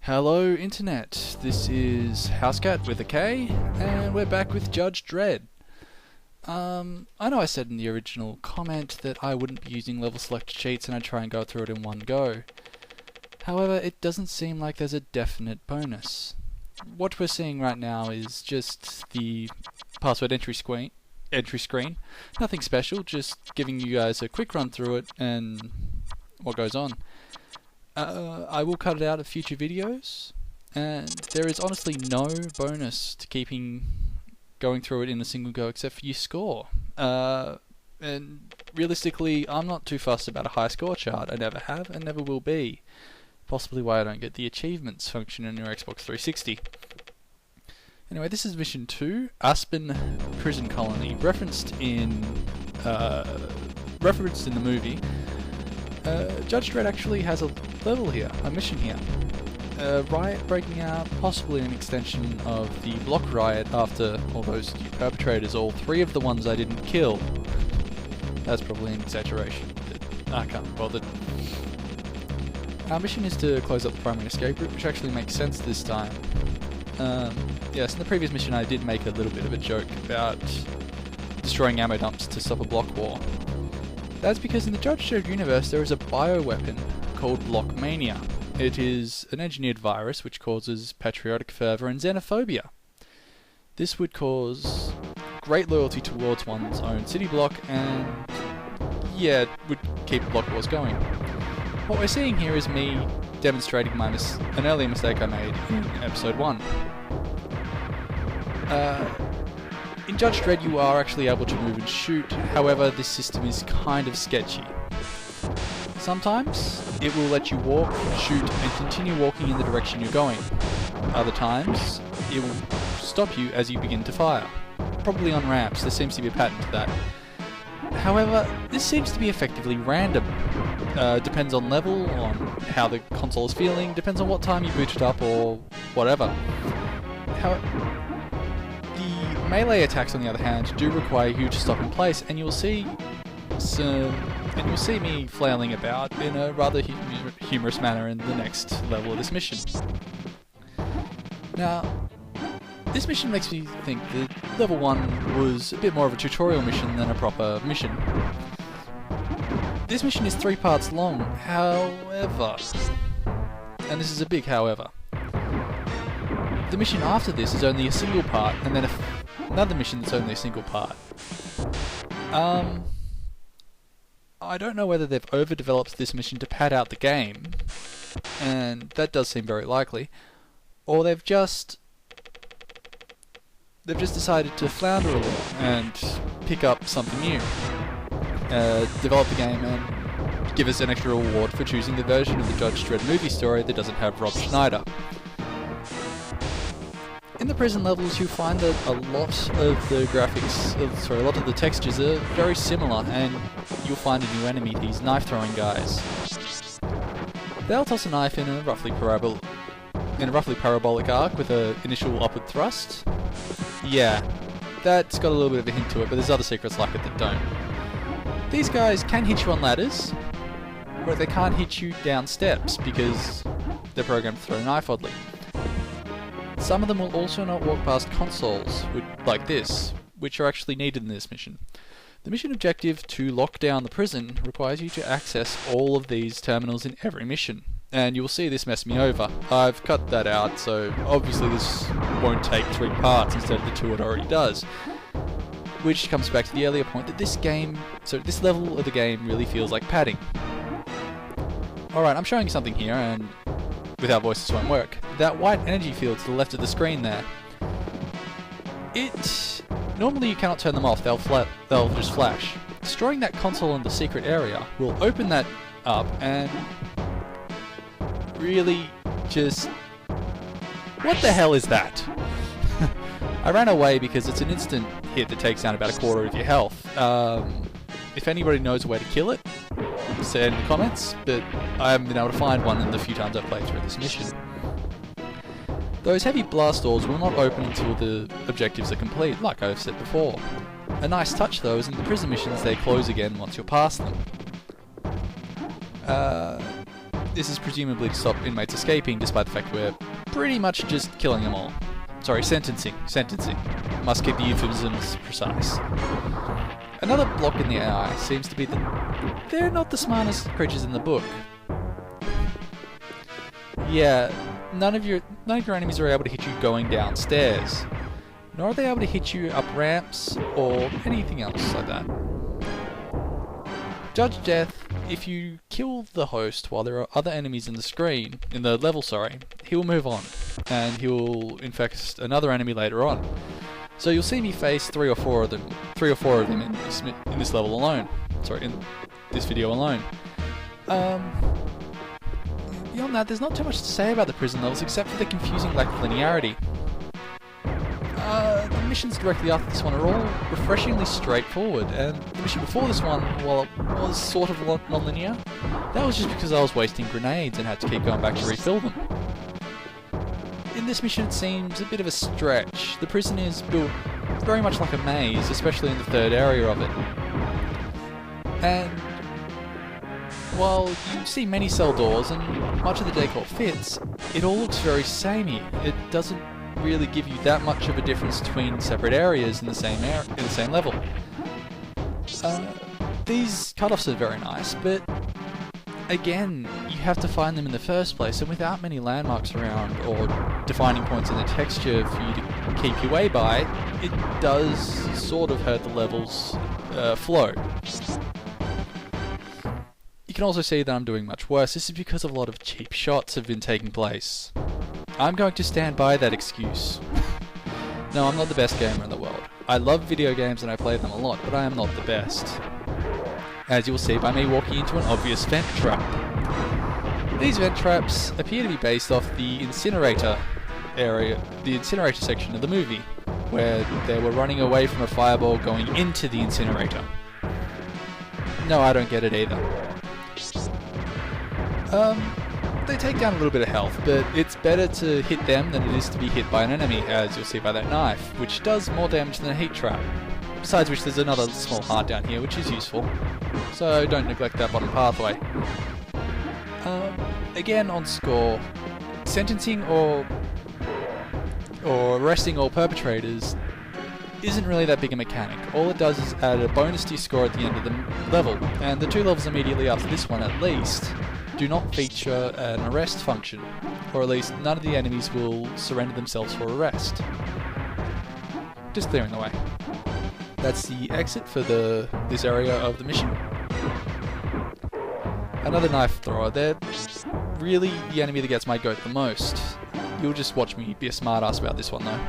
Hello Internet, this is Housecat with a K, and we're back with Judge Dredd. I know I said in the original comment that I wouldn't be using level select cheats and I'd try and go through it in one go. However, it doesn't seem like there's a definite bonus. What we're seeing right now is just the password entry screen. Nothing special, just giving you guys a quick run through it and what goes on. I will cut it out of future videos, and there is honestly no bonus to going through it in a single go except for your score. And realistically, I'm not too fussed about a high score chart. I never have and never will be. Possibly why I don't get the achievements function in your Xbox 360. Anyway, this is Mission 2, Aspen Prison Colony, referenced in the movie. Judge Dredd actually has a level here, a mission here. Riot breaking out, possibly an extension of the block riot after all those perpetrators, all three of the ones I didn't kill. That's probably an exaggeration, but I can't be bothered. Our mission is to close up the primary escape route, which actually makes sense this time. Yes, in the previous mission I did make a little bit of a joke about destroying ammo dumps to stop a block war. That's because in the Judge Dredd universe there is a bioweapon called Blockmania. It is an engineered virus which causes patriotic fervour and xenophobia. This would cause great loyalty towards one's own city block and, yeah, it would keep block wars going. What we're seeing here is me demonstrating an earlier mistake I made in episode 1. In Judge Dredd you are actually able to move and shoot, however this system is kind of sketchy. Sometimes it will let you walk, shoot and continue walking in the direction you're going. Other times it will stop you as you begin to fire. Probably on ramps, there seems to be a pattern to that. However, this seems to be effectively random. Depends on level, on how the console is feeling, depends on what time you boot it up or whatever. The melee attacks, on the other hand, do require you to stop in place, and you'll see me flailing about in a rather humorous manner in the next level of this mission. Now, this mission makes me think that level 1 was a bit more of a tutorial mission than a proper mission. This mission is 3 parts long, however, and this is a big however, the mission after this is only a single part, and then another mission that's only a single part. I don't know whether they've overdeveloped this mission to pad out the game, and that does seem very likely, or they've just decided to flounder a little and pick up something new. Develop the game and give us an extra reward for choosing the version of the Judge Dredd movie story that doesn't have Rob Schneider. In the prison levels you'll find that a lot of the textures are very similar, and you'll find a new enemy, these knife throwing guys. They'll toss a knife in a roughly parabolic arc with an initial upward thrust. Yeah, that's got a little bit of a hint to it, but there's other secrets like it that don't. These guys can hit you on ladders, but they can't hit you down steps because they're programmed to throw a knife oddly. Some of them will also not walk past consoles, like this, which are actually needed in this mission. The mission objective to lock down the prison requires you to access all of these terminals in every mission, and you will see this mess me over. I've cut that out, so obviously this won't take 3 parts instead of the 2 it already does. Which comes back to the earlier point that this level of the game really feels like padding. Alright, I'm showing you something here, and without voices won't work. That white energy field to the left of the screen there. Normally you cannot turn them off, they'll just flash. Destroying that console in the secret area will open that up and really just... What the hell is that? I ran away because it's an instant hit that takes down about a quarter of your health. If anybody knows a way to kill it, say it in the comments, but I haven't been able to find one in the few times I've played through this mission. Those heavy blast doors will not open until the objectives are complete, like I've said before. A nice touch though is in the prison missions they close again once you're past them. This is presumably to stop inmates escaping, despite the fact we're pretty much just killing them all. Sorry, sentencing. Must keep the euphemisms precise. Another block in the AI seems to be that they're not the smartest creatures in the book. Yeah, none of your enemies are able to hit you going downstairs, nor are they able to hit you up ramps or anything else like that. Judge Death, if you kill the host while there are other enemies in the level, he will move on, and he will infect another enemy later on. So you'll see me face three or four of them in this level alone. Sorry, in this video alone. Beyond that, there's not too much to say about the prison levels except for the confusing lack of linearity. The missions directly after this one are all refreshingly straightforward, and the mission before this one, while it was sort of non-linear, that was just because I was wasting grenades and had to keep going back to refill them. In this mission it seems a bit of a stretch. The prison is built very much like a maze, especially in the third area of it. And while you see many cell doors and much of the decor fits, it all looks very samey. It doesn't really give you that much of a difference between separate areas in the same level. These cutoffs are very nice, but again, you have to find them in the first place, and without many landmarks around or defining points in the texture for you to keep your way by, it does sort of hurt the level's flow. You can also see that I'm doing much worse. This is because a lot of cheap shots have been taking place. I'm going to stand by that excuse. No, I'm not the best gamer in the world. I love video games and I play them a lot, but I am not the best. As you will see by me walking into an obvious vent trap. These vent traps appear to be based off the incinerator area, the incinerator section of the movie, where they were running away from a fireball going into the incinerator. No, I don't get it either. They take down a little bit of health, but it's better to hit them than it is to be hit by an enemy, as you'll see by that knife, which does more damage than a heat trap. Besides which, there's another small heart down here, which is useful, so don't neglect that bottom pathway. Again, on score, sentencing or arresting all perpetrators isn't really that big a mechanic. All it does is add a bonus to your score at the end of the level, and the two levels immediately after this one at least do not feature an arrest function, or at least none of the enemies will surrender themselves for arrest. Just clearing the way. That's the exit for this area of the mission. Another knife thrower. They're really the enemy that gets my goat the most. You'll just watch me be a smartass about this one though.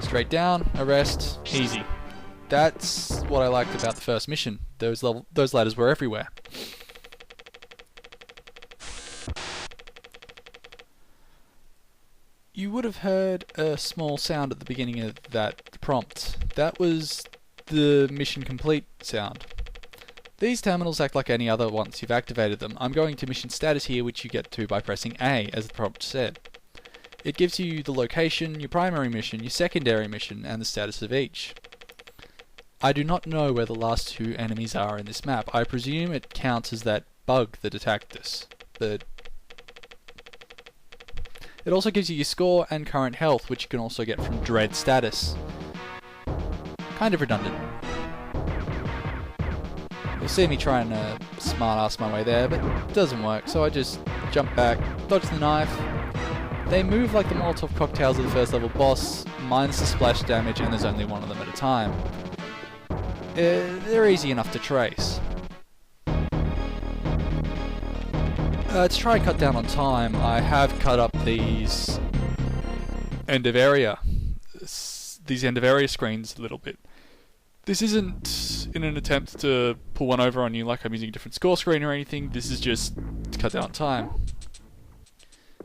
Straight down, arrest, easy. That's what I liked about the first mission. Those ladders were everywhere. You would have heard a small sound at the beginning of that prompt. That was the mission complete sound. These terminals act like any other once you've activated them. I'm going to mission status here, which you get to by pressing A, as the prompt said. It gives you the location, your primary mission, your secondary mission, and the status of each. I do not know where the last two enemies are in this map. I presume it counts as that bug that attacked us. But it also gives you your score and current health, which you can also get from Dredd status. Kind of redundant. You'll see me trying to smart-ass my way there, but it doesn't work, so I just jump back, dodge the knife. They move like the Molotov cocktails of the first level boss, minus the splash damage, and there's only one of them at a time. They're easy enough to trace. To try and cut down on time, I have cut up these end of area screens a little bit. This isn't in an attempt to pull one over on you like I'm using a different score screen or anything. This is just to cut down on time.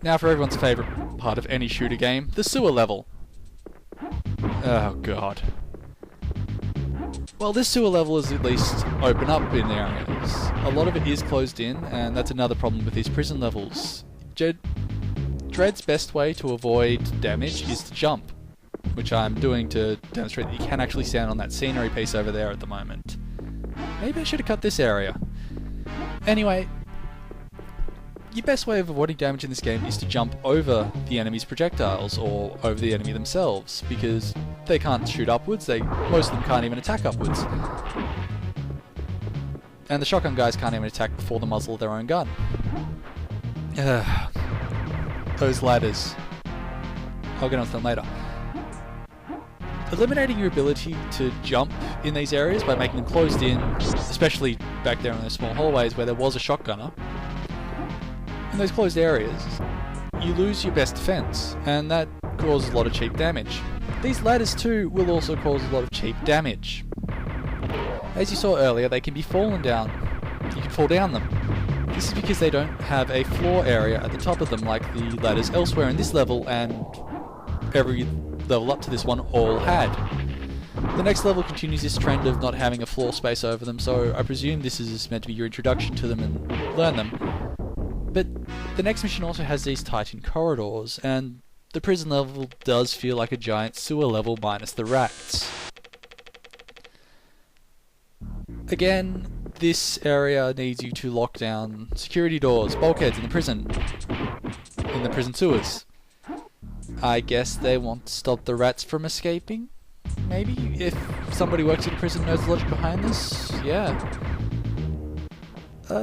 Now for everyone's favourite part of any shooter game, the sewer level. Oh god. Well, this sewer level is at least open up in areas. A lot of it is closed in, and that's another problem with these prison levels. Dredd's best way to avoid damage is to jump, which I'm doing to demonstrate that you can actually stand on that scenery piece over there at the moment. Maybe I should have cut this area. Anyway, your best way of avoiding damage in this game is to jump over the enemy's projectiles or over the enemy themselves, because they can't shoot upwards, most of them can't even attack upwards. And the shotgun guys can't even attack before the muzzle of their own gun. Those ladders. I'll get onto them later. Eliminating your ability to jump in these areas by making them closed in, especially back there in those small hallways where there was a shotgunner, in those closed areas, you lose your best defense, and that causes a lot of cheap damage. These ladders too will also cause a lot of cheap damage. As you saw earlier, they can be fallen down. You can fall down them. This is because they don't have a floor area at the top of them like the ladders elsewhere in this level and every level up to this one all had. The next level continues this trend of not having a floor space over them, so I presume this is meant to be your introduction to them and learn them. But the next mission also has these tightened corridors, and the prison level does feel like a giant sewer level minus the rats. Again, this area needs you to lock down security doors, bulkheads in the prison sewers. I guess they want to stop the rats from escaping? Maybe? If somebody works in prison knows the logic behind this? Yeah.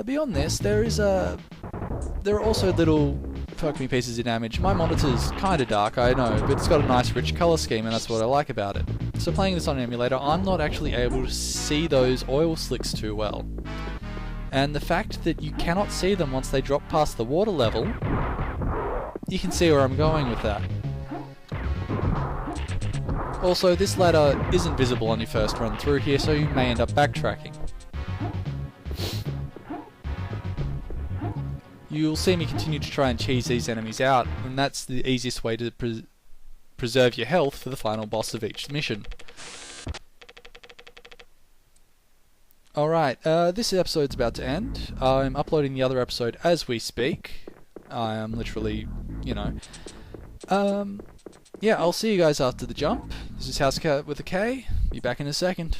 Beyond this, there are also little fuck me pieces of damage. My monitor's kinda dark, I know, but it's got a nice rich colour scheme and that's what I like about it. So playing this on an emulator, I'm not actually able to see those oil slicks too well. And the fact that you cannot see them once they drop past the water level, you can see where I'm going with that. Also, this ladder isn't visible on your first run through here, so you may end up backtracking. You'll see me continue to try and cheese these enemies out, and that's the easiest way to preserve your health for the final boss of each mission. Alright, this episode's about to end. I'm uploading the other episode as we speak. I am literally, yeah, I'll see you guys after the jump. This is Housecat with a K. Be back in a second.